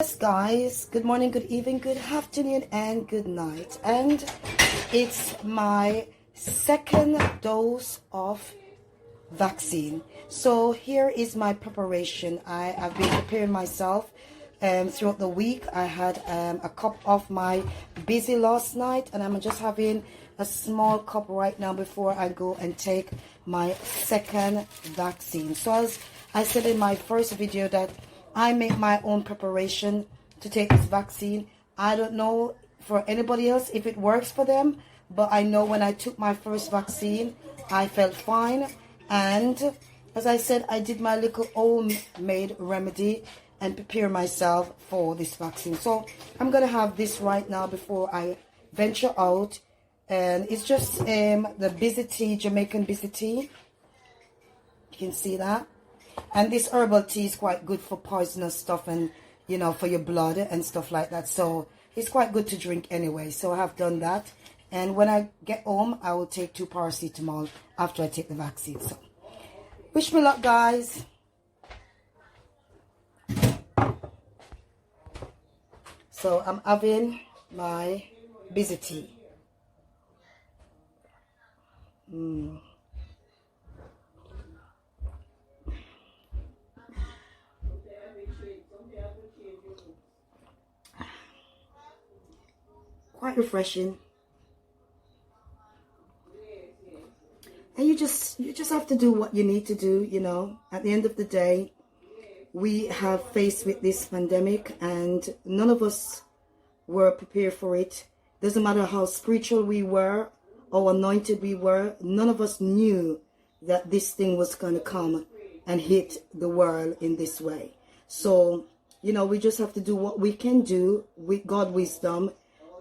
Yes, guys, good morning, good evening, good afternoon, and good night. And it's my second dose of vaccine. So here is my preparation. I have been preparing myself throughout the week. I had a cup of my busy last night, and I'm just having a small cup right now before I go and take my second vaccine. So as I said in my first video that I make my own preparation to take this vaccine. I don't know for anybody else if it works for them, but I know when I took my first vaccine, I felt fine. And as I said, I did my little homemade remedy and prepare myself for this vaccine. So I'm going to have this right now before I venture out. And it's just the busy tea, Jamaican busy tea. You can see that. And this herbal tea is quite good for poisonous stuff and, you know, for your blood and stuff like that. So it's quite good to drink anyway. So I have done that. And when I get home, I will take 2 paracetamol after I take the vaccine. So wish me luck, guys. So I'm having my busy tea. Quite refreshing. And you just have to do what you need to do, you know. At the end of the day, we have faced with this pandemic and none of us were prepared for it. Doesn't matter how spiritual we were or anointed we were, none of us knew that this thing was going to come and hit the world in this way. So, you know, we just have to do what we can do with God's wisdom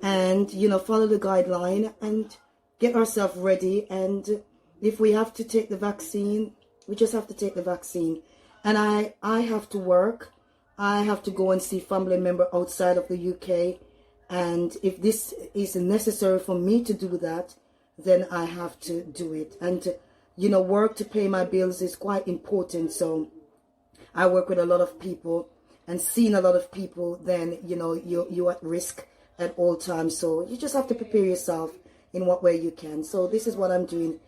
and, you know, follow the guideline and get ourselves ready. And if we have to take the vaccine, we just have to take the vaccine. And I have to work. I have to go and see family member outside of the UK. And if this is necessary for me to do that, then I have to do it. And, you know, work to pay my bills is quite important. So I work with a lot of people, and seeing a lot of people, then, you know, you're at risk at all times. So you just have to prepare yourself in what way you can. So this is what I'm doing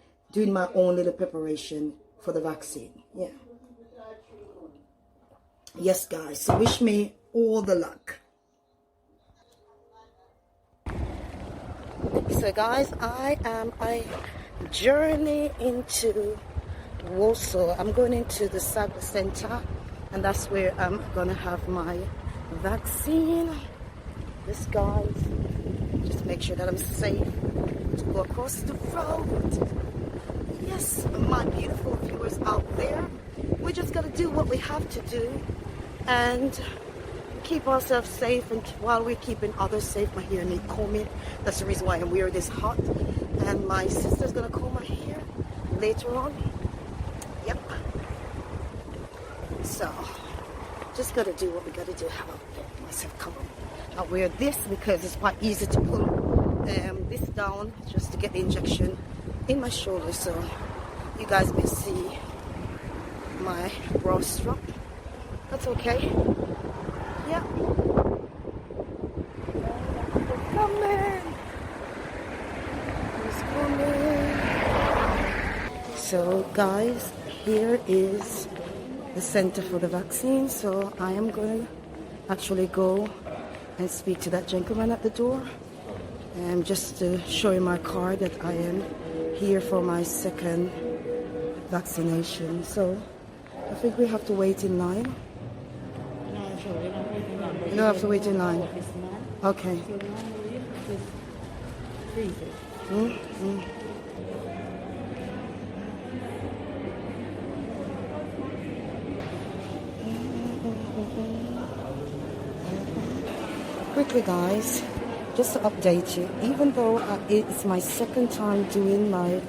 my own little preparation for the vaccine. Yeah. Yes, guys. So wish me all the luck. So guys, I am a journey into Warsaw. I'm going into the cyber center, and that's where I'm gonna have my vaccine. This, guys, just make sure that I'm safe to go across the road. Yes, my beautiful viewers out there, we just gotta do what we have to do and keep ourselves safe, and while we're keeping others safe. My hair needs combing. That's the reason why I'm wearing this hat. And my sister's gonna comb my hair later on. Yep. So just gotta do what we gotta do. How about myself come on? I'll wear this because it's quite easy to pull this down just to get the injection in my shoulder, so you guys may see my bra strap. That's okay. Yeah. Coming. He's coming. So guys, here is the center for the vaccine. So I am going to actually go and speak to that gentleman at the door, and just to show him my card that I am here for my second vaccination. So I think we have to wait in line. You don't have to wait in line. Okay. Quickly, guys, just to update you, even though it's my second time doing my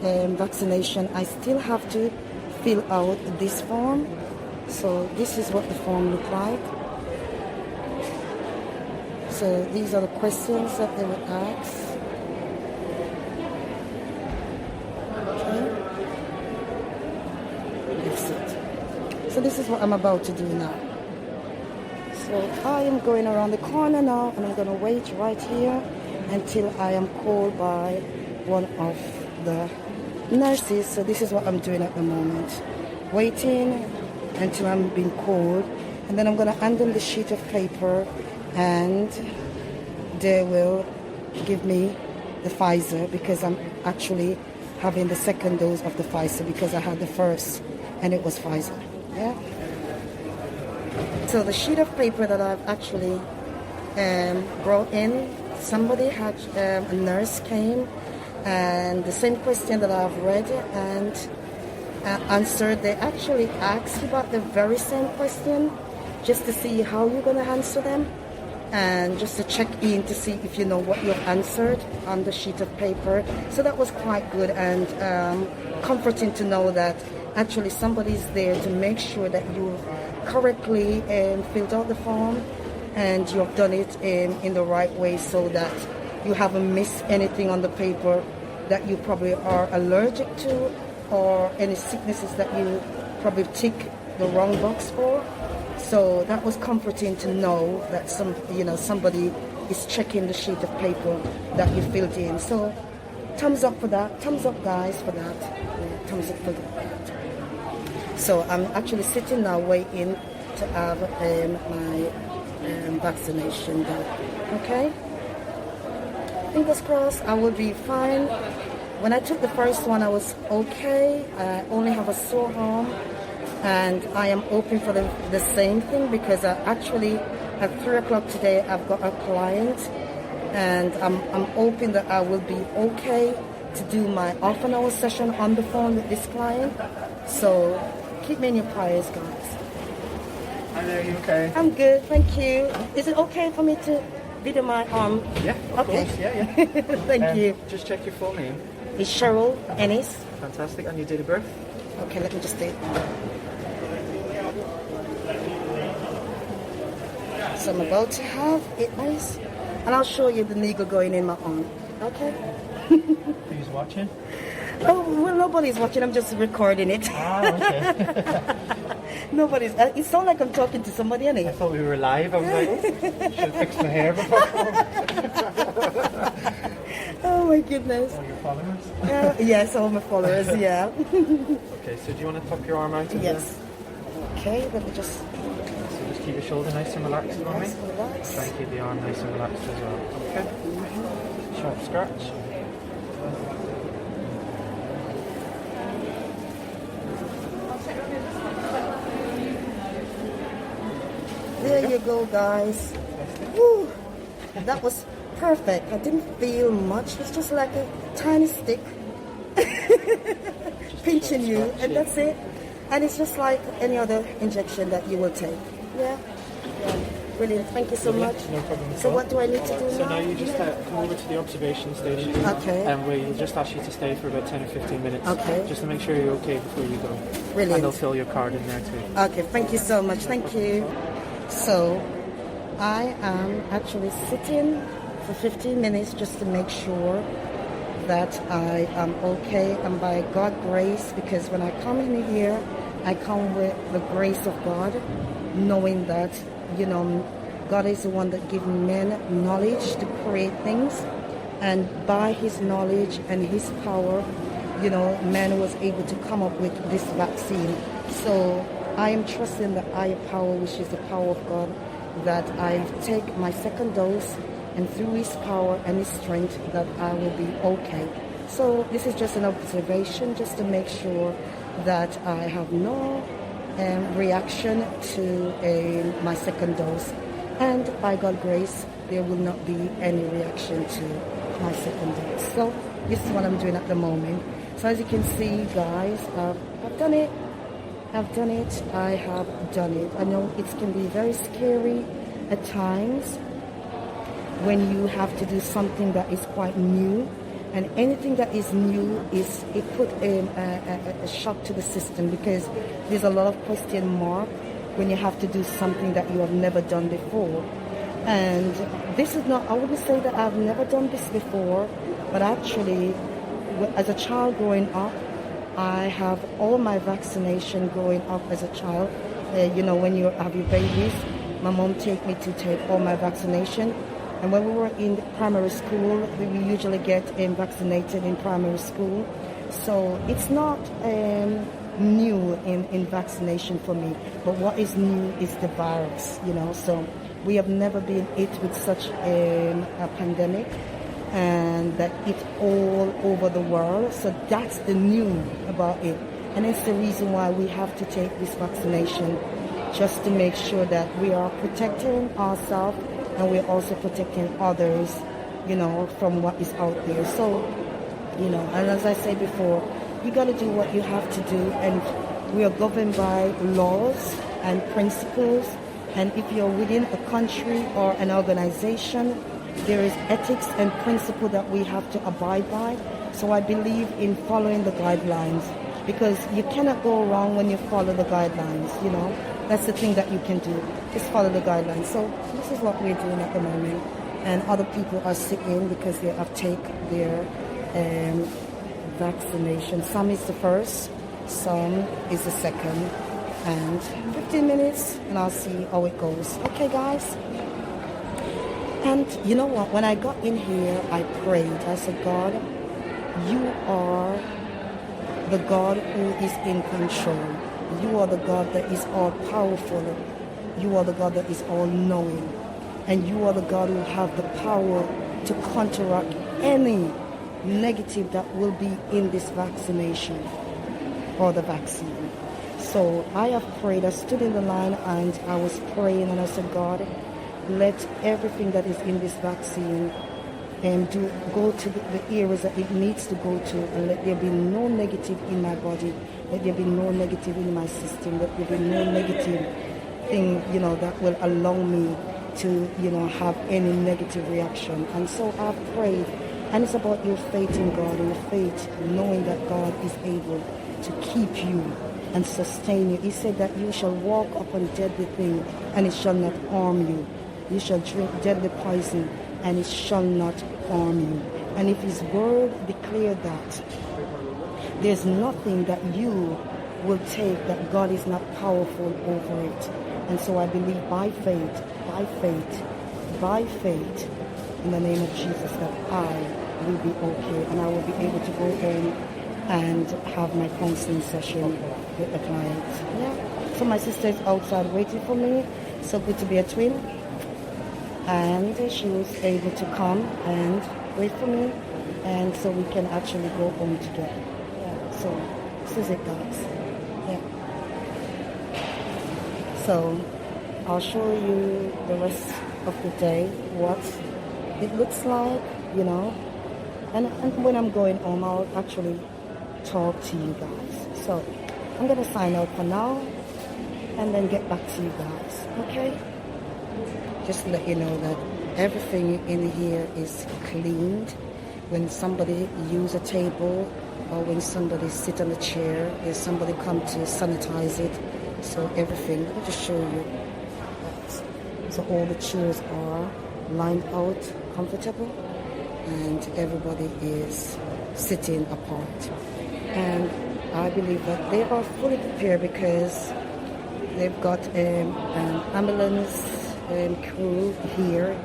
vaccination, I still have to fill out this form. So this is what the form looks like. So these are the questions that they would ask. Okay. That's it. So this is what I'm about to do now. So So I am going around the corner now, and I'm going to wait right here until I am called by one of the nurses. So this is what I'm doing at the moment, waiting until I'm being called, and then I'm going to hand them the sheet of paper, and they will give me the Pfizer, because I'm actually having the second dose of the Pfizer, because I had the first and it was Pfizer. Yeah. So the sheet of paper that I've actually brought in, somebody had, a nurse came, and the same question that I've read and answered, they actually asked about the very same question, just to see how you're going to answer them, and just to check in to see if you know what you've answered on the sheet of paper. So that was quite good and comforting to know that actually somebody's there to make sure that you correctly filled out the form and you have done it in the right way, so that you haven't missed anything on the paper that you probably are allergic to, or any sicknesses that you probably tick the wrong box for. So that was comforting to know that somebody is checking the sheet of paper that you filled in. So thumbs up for that. Thumbs up, guys, for that. Yeah, thumbs up for that. So I'm actually sitting now waiting to have my vaccination done. Okay? Fingers crossed, I will be fine. When I took the first one, I was okay. I only have a sore arm, and I am hoping for the same thing, because I actually at 3 o'clock today I've got a client, and I'm hoping that I will be okay to do my half-an-hour session on the phone with this client. So keep me in your prayers, guys. Hi there, you okay? I'm good, thank you. Is it okay for me to video my arm? Yeah, of course, yeah. Thank you. Just check your full name. It's Cheryl Ennis. Fantastic, and your date of birth? Okay, let me just do it. So I'm about to have it nice, and I'll show you the needle going in my arm. Okay? Who's watching? Oh, well, nobody's watching. I'm just recording it. Ah, okay. Nobody's. It sounds like I'm talking to somebody, I innit? thought we were live. I was like, oh, should fix my hair before. Oh my goodness. All your followers? Yes, all my followers, yeah. Okay, so do you want to tuck your arm out? Yes. Okay, let me just... So just keep your shoulder nice and relaxed for me. Nice and relaxed. Try and keep the arm nice and relaxed as well. Okay. Sharp scratch. There you go, guys. Woo. That was perfect. I didn't feel much. It's just like a tiny stick pinching you, and that's it. And it's just like any other injection that you will take. Yeah. Brilliant. Thank you so much. No problem at So all. what do I need to do So now? now you just come over to the observation station. Okay. And we'll just ask you to stay for about 10 or 15 minutes. Okay. Just to make sure you're okay before you go. Brilliant. And they'll fill your card in there too. Okay, thank you so much. Thank you. So I am actually sitting for 15 minutes just to make sure that I am okay, and by God's grace, because when I come in here, I come with the grace of God, knowing that, God is the one that gives men knowledge to create things, and by his knowledge and his power, man was able to come up with this vaccine. So I am trusting the higher power, which is the power of God, that I take my second dose, and through his power and his strength, that I will be okay. So this is just an observation, just to make sure that I have no reaction to my second dose. And by God's grace, there will not be any reaction to my second dose. So this is what I'm doing at the moment. So as you can see, guys, I've done it. I've done it. I have done it. I know it can be very scary at times when you have to do something that is quite new, and anything that is new it put a shock to the system, because there's a lot of question mark when you have to do something that you have never done before. And this is not, I wouldn't say that I've never done this before, but actually as a child growing up, I have all my vaccination growing up as a child. When you have your babies, my mom take me to take all my vaccination. And when we were in primary school, we usually get vaccinated in primary school. So it's not new in vaccination for me. But what is new is the virus, you know. So we have never been hit with such a pandemic, and that it's all over the world. So that's the new about it. And it's the reason why we have to take this vaccination, just to make sure that we are protecting ourselves and we're also protecting others, you know, from what is out there. So, you know, and as I said before, you got to do what you have to do, and we are governed by laws and principles. And if you're within a country or an organization, there is ethics and principle that we have to abide by. So I believe in following the guidelines, because you cannot go wrong when you follow the guidelines, you know. That's the thing that you can do, just follow the guidelines. So this is what we're doing at the moment. And other people are sitting because they have taken their vaccination. Some is the first, some is the second. And 15 minutes and I'll see how it goes. Okay, guys? And you know what? When I got in here, I prayed. I said, God, you are the God who is in control. You are the God that is all powerful. You are the God that is all knowing. And you are the God who have the power to counteract any negative that will be in this vaccination or the vaccine. So I have prayed. I stood in the line and I was praying, and I said, God, let everything that is in this vaccine go to the areas that it needs to go to, and let there be no negative in my body, let there be no negative in my system, let there be no negative thing, you know, that will allow me to, you know, have any negative reaction. And so I've prayed, and it's about your faith in God, and your faith knowing that God is able to keep you and sustain you. He said that you shall walk upon deadly things, and it shall not harm you. You shall drink deadly poison, and it shall not harm you. And if his word declared that, there's nothing that you will take that God is not powerful over it. And so I believe by faith, in the name of Jesus, that I will be okay, and I will be able to go home and have my counseling session with the client. Yeah. So my sister is outside waiting for me. So good to be a twin. And she was able to come and wait for me, and so we can actually go home together. Yeah. So this is it, guys. Yeah. So I'll show you the rest of the day, what it looks like, you know. And when I'm going home, I'll actually talk to you guys. So I'm going to sign out for now and then get back to you guys, okay? Just to let you know that everything in here is cleaned. When somebody use a table or when somebody sit on a chair, there's somebody come to sanitize it. So everything, let me just show you. So all the chairs are lined out, comfortable, and everybody is sitting apart. And I believe that they are fully prepared because they've got an ambulance crew here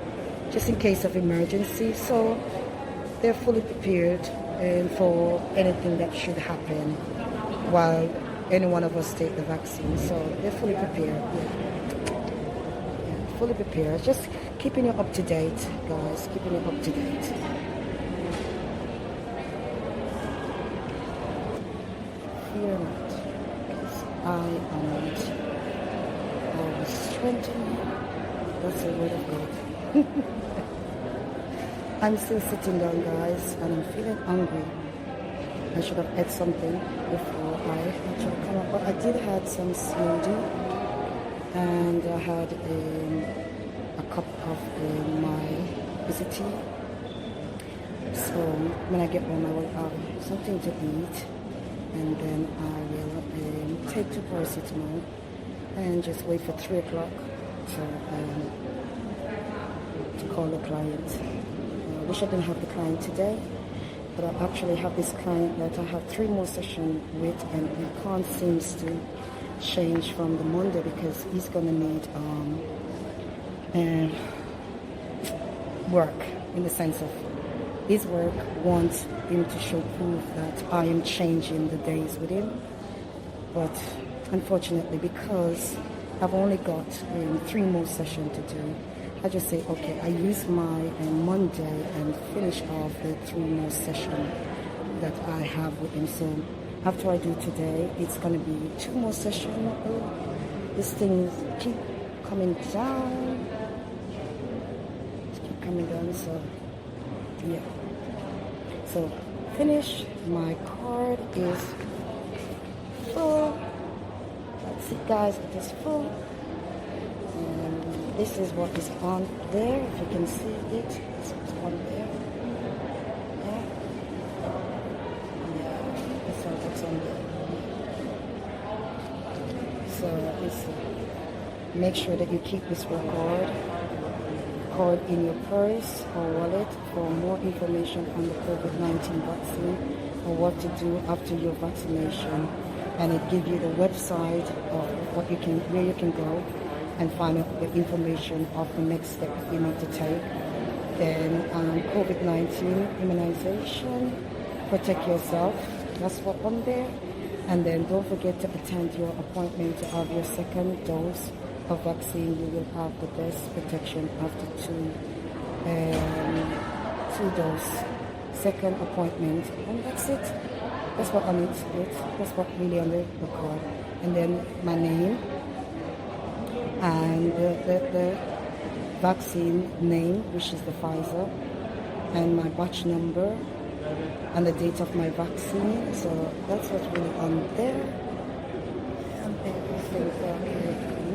just in case of emergency. So they're fully prepared for anything that should happen while any one of us take the vaccine. So they're fully prepared. Yeah, fully prepared. Just keeping you up to date, guys. Keeping you up to date. Fear not, because I am not. I will strengthen you. That's the word of God. I'm still sitting down, guys, and I'm feeling hungry. I should have ate something before I actually come up, but I did have some smoothie, and I had a cup of my busy tea. So when I get home, I will have something to eat, and then I will take 2 paracetamol and just wait for 3 o'clock to call the client. I wish I didn't have the client today, but I actually have this client that I have 3 more sessions with, and he can't seem to change from the Monday because he's going to need work, in the sense of his work wants him to show proof that I am changing the days with him. But unfortunately, because I've only got 3 more sessions to do, I just say, okay, I use my Monday and finish off the 3 more sessions that I have with him. So after I do today, it's going to be 2 more sessions. This thing keep coming down. It's keep coming down, so yeah. So finish. My card is full. That's it, guys. It is full. And this is what is on there. If you can see it, this is on there. Yeah. Yeah. That's all that's on there. So it's, make sure that you keep this card in your purse or wallet for more information on the COVID-19 vaccine or what to do after your vaccination. And it gives you the website of where you can go and find out the information of the next step you need to take. Then COVID-19 immunization, protect yourself, that's what on there. And then don't forget to attend your appointment to have your second dose of vaccine. You will have the best protection after 2 dose, second appointment, and that's it. That's what I need to do. That's what really on the card. And then my name and the vaccine name, which is the Pfizer, and my batch number and the date of my vaccine. So that's what's really on there. And everything for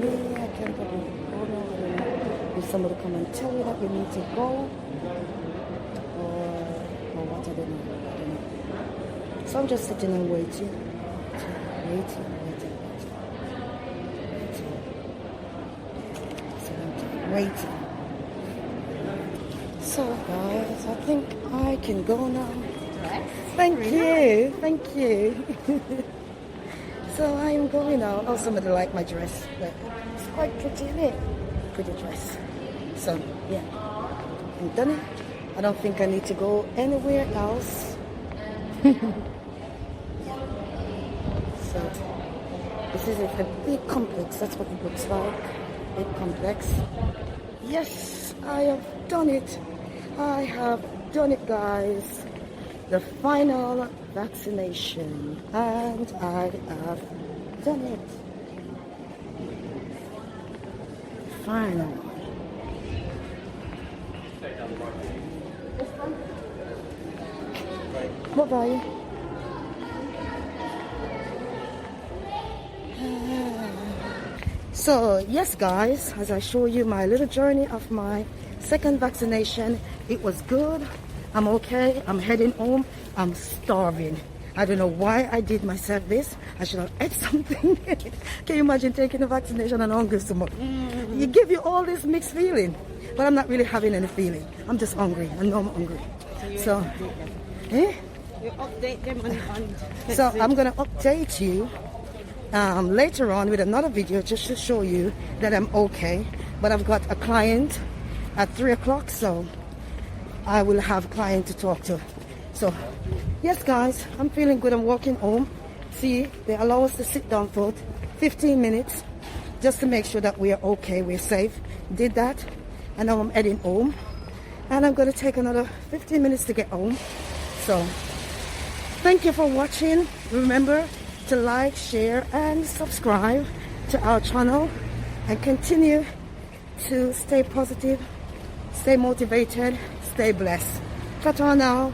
me. I can't probably go now. If somebody come and tell you that you need to go, or what, I don't know. So I'm just sitting and waiting. So I'm waiting. So guys, I think I can go now. Thank you. So I am going now. Oh, somebody liked my dress. But it's quite pretty, isn't it? Pretty dress. So yeah, I'm done it. I don't think I need to go anywhere else. So this is a big complex. That's what it looks like. Big complex. Yes, I have done it. I have done it, guys. The final vaccination, and I have done it. Final. Bye-bye. So yes, guys, as I show you my little journey of my second vaccination, it was good. I'm okay. I'm heading home. I'm starving. I don't know why I did myself this. I should have ate something. Can you imagine taking a vaccination and hungry so much? You give you all this mixed feeling, but I'm not really having any feeling. I'm just hungry. I know I'm hungry. So, you update them on so I'm gonna update you later on with another video just to show you that I'm okay. But I've got a client at 3 o'clock, so I will have a client to talk to. So yes, guys, I'm feeling good. I'm walking home. See, they allow us to sit down for 15 minutes just to make sure that we are okay, we're safe. Did that, and now I'm heading home, and I'm going to take another 15 minutes to get home. So thank you for watching. Remember to like, share, and subscribe to our channel, and continue to stay positive, stay motivated, stay blessed. Ta-ta now.